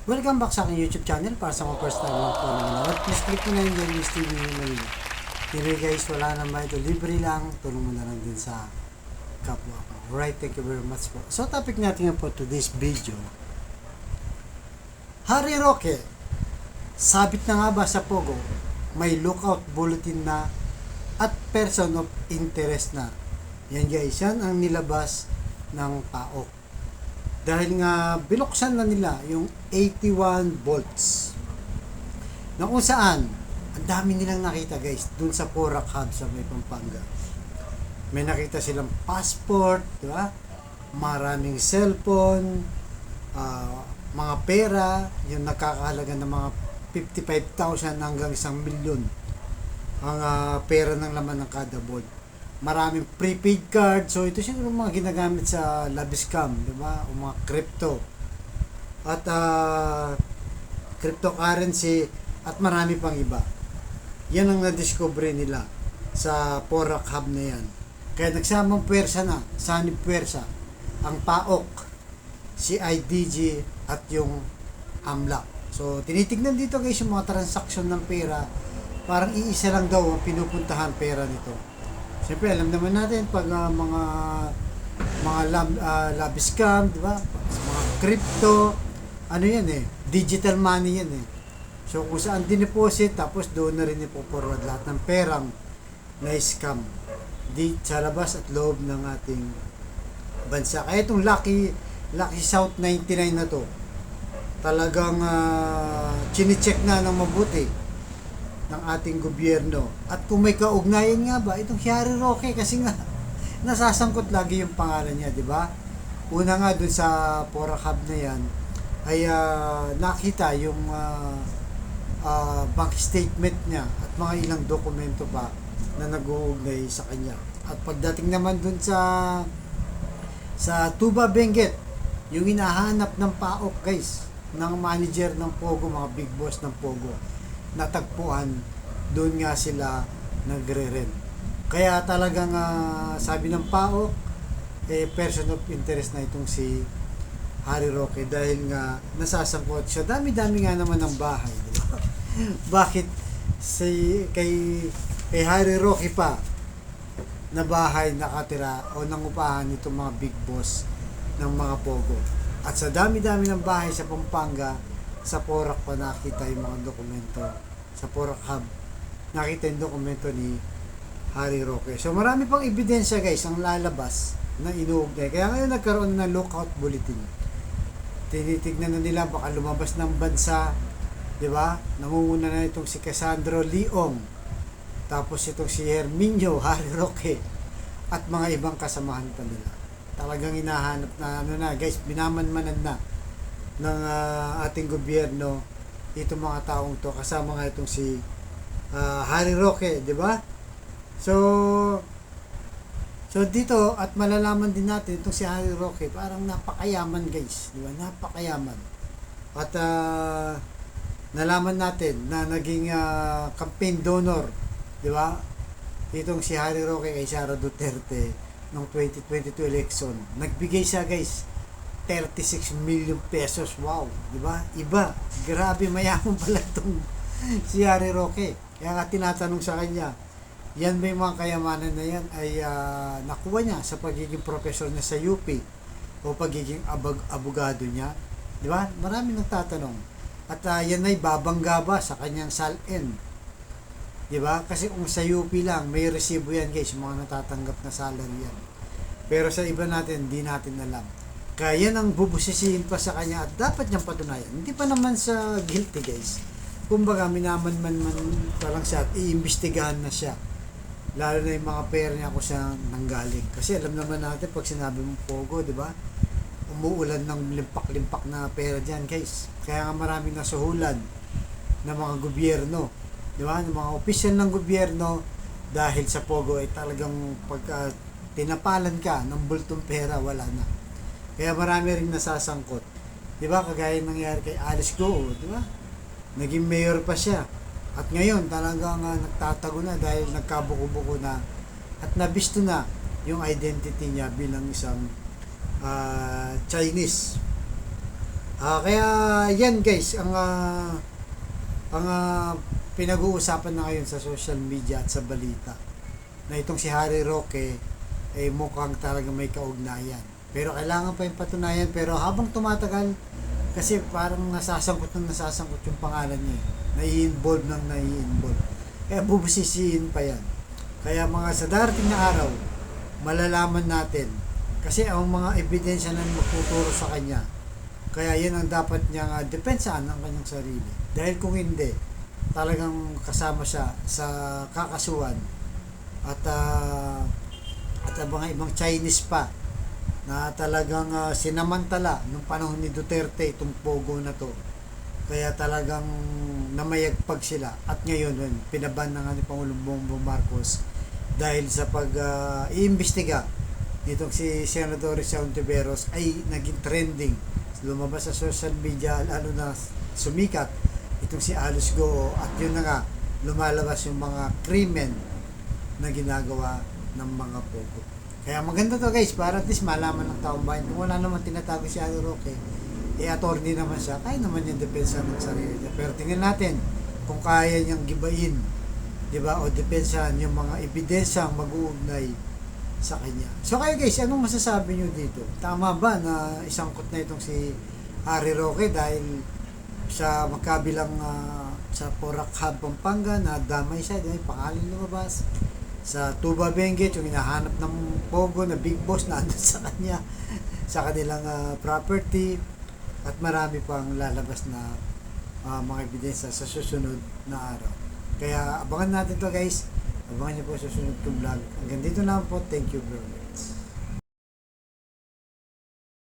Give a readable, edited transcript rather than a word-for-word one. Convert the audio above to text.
Welcome back sa aking YouTube channel para sa mga first time lang po na manood. Please click mo na yung Jeremy's TV Manila. Anyway guys, wala naman ito. Libre lang. Tulong mo na lang din sa kapwa ko. Alright, thank you very much po. So topic natin nga po today's video. Harry Roque, sabit na nga ba sa Pogo? May lookout bulletin na at person of interest na. Yan guys, yan ang nilabas ng PAOK. Dahil nga binuksan na nila yung 81 volts na kung saan ang dami nilang nakita guys dun sa Porac Hub sa may Pampanga. May nakita silang passport, di ba? Maraming cellphone, mga pera, yung nakakahalaga ng mga 55,000 hanggang 1,000,000 ang pera ng laman ng kada volt. Maraming prepaid card. So ito siguro mga ginagamit sa Labiscam, di ba? O mga crypto. At cryptocurrency at marami pang iba. Yan ang na-discover nila sa Porac Hub na yan. Kaya nagsamang pwersa na, sanib pwersa, ang PAOK, si IDG at yung AMLAC. So tinitignan dito guys yung mga transaksyon ng pera. Parang iisa lang daw ang pinupuntahan pera nito. Siyempre, alam naman natin pag mga lab scam, di ba? Mga crypto, ano yan digital money yan So, kung saan dineposit, tapos doon na rin ipo-forward lahat ng perang na scam sa labas at loob ng ating bansa. Kaya itong Lucky South 99 na to, talagang chine-check na ng mabuti ng ating gobyerno. At kung may kaugnayan nga ba itong Harry Roque, kasi nga nasasangkot lagi yung pangalan niya, di ba? Una nga dun sa Porac Hub na yan ay nakita yung bank statement niya at mga ilang dokumento pa na nag-uugnay sa kanya. At pagdating naman dun sa Tuba Benguet, yung hinahanap ng PAOK guys, ng manager ng Pogo, mga big boss ng Pogo, natagpuan, doon nga sila nagre-rent. Kaya talagang sabi ng PAOK, person of interest na itong si Harry Roque dahil nga nasasangkot siya. Dami-dami nga naman ng bahay, di ba? Bakit kay Harry Roque pa na bahay nakatira o nangupahan itong mga big boss ng mga Pogo? At sa dami-dami ng bahay sa Pampanga, sa Porac pa nakita yung mga dokumento. Sa Porac Hub, nakita yung dokumento ni Harry Roque. So marami pang ebidensya guys ang lalabas na inuugnay. Kaya ngayon nagkaroon ng lookout bulletin. Tinitignan na nila baka lumabas ng bansa, di ba? Namumuna na itong si Cassandro Leong. Tapos itong si Herminio Harry Roque at mga ibang kasamahan pa nila. Talagang hinahanap na guys, binamanmanan na ng ating gobyerno itong mga taong to, kasama nga itong si Harry Roque, di ba? So dito at malalaman din natin itong si Harry Roque, parang napakayaman guys, di ba? Napakayaman. At nalaman natin na naging campaign donor, di ba? Itong si Harry Roque kay Sara Duterte noong 2022 election. Nagbigay siya guys 36 million pesos. Wow, di ba? Iba. Grabe, mayaman pala itong si Harry Roque. Kaya nga tinatanong sa kanya, yan ba yung mga kayamanan na yan ay nakuha niya sa pagiging professor niya sa UP o pagiging abogado niya? Di ba? Marami nagtatanong. At yan ay babangga ba sa kanyang SALN? Di ba? Kasi kung sa UP lang, may resibo yan guys, yung mga natatanggap na salary yan. Pero sa iba natin, hindi natin alam. Kaya yan ang bubusisihin pa sa kanya at dapat niyang patunayan. Hindi pa naman sa guilty guys. Kumbaga minaman-man pa lang siya at iimbestigahan na siya. Lalo na yung mga pera niya kung siya nanggaling. Kasi alam naman natin pag sinabi mong Pogo, di ba? Umuulan ng limpak-limpak na pera diyan guys. Kaya nga maraming nasuhulan ng mga gobyerno. Di ba? Ng mga opisyal ng gobyerno dahil sa Pogo ay talagang pagka tinapalan ka ng bultong pera, wala na. Kaya marami rin nasasangkot. Di ba? Kagaya nangyari kay Alice Go, di ba? Naging mayor pa siya. At ngayon, talagang nagtatago na dahil nagkabuko-buko na at nabisto na yung identity niya bilang isang Chinese Kaya yan guys, ang pinag-uusapan na ngayon sa social media at sa balita na itong si Harry Roque ay mukhang talaga may kaugnayan. Pero kailangan pa yung patunayan, pero habang tumatagal kasi parang nasasangkot yung pangalan niya. Nai-involve ng nai-involve. Kaya bubusisiin pa yan. Kaya mga sa darating na araw, malalaman natin kasi ang mga ebidensya na magtuturo sa kanya. Kaya yan ang dapat niyang depensahan ang kanyang sarili. Dahil kung hindi, talagang kasama siya sa kakasuhan at ang mga ibang Chinese pa na talagang sinamantala nung panahon ni Duterte itong pogo na to. Kaya talagang namayagpag sila at ngayon pinaban na nga ni Pangulong Bongbong Marcos dahil sa pag-iimbestiga nitong si Senador Risa Ontiveros ay naging trending, lumabas sa social media, lalo na sumikat itong si Alice Goo at yun na nga lumalabas yung mga krimen na ginagawa ng mga pogo. Kaya maganda to guys, para at least malaman ng taong bayan. Kung wala naman tinatago si Harry Roque, attorney naman siya, kaya naman yung depensa ng sarili niya. Pero tingnan natin kung kaya niyang gibain, di ba, o depensahan yung mga ebidensyang mag-uugnay sa kanya. So kayo guys, anong masasabi niyo dito? Tama ba na isangkot na itong si Harry Roque dahil sa magkabilang sa Porac Hub, Pampanga, na damay siya, dahil pangalan lumabas sa Tuba Benguet, yung hinahanap ng pogo na big boss na andun sa kanya, sa kanilang property, at marami pang lalabas na mga ebidensya sa susunod na araw. Kaya abangan natin to guys, abangan niyo po sa susunod kong vlog. Hanggang dito lang po, thank you very much.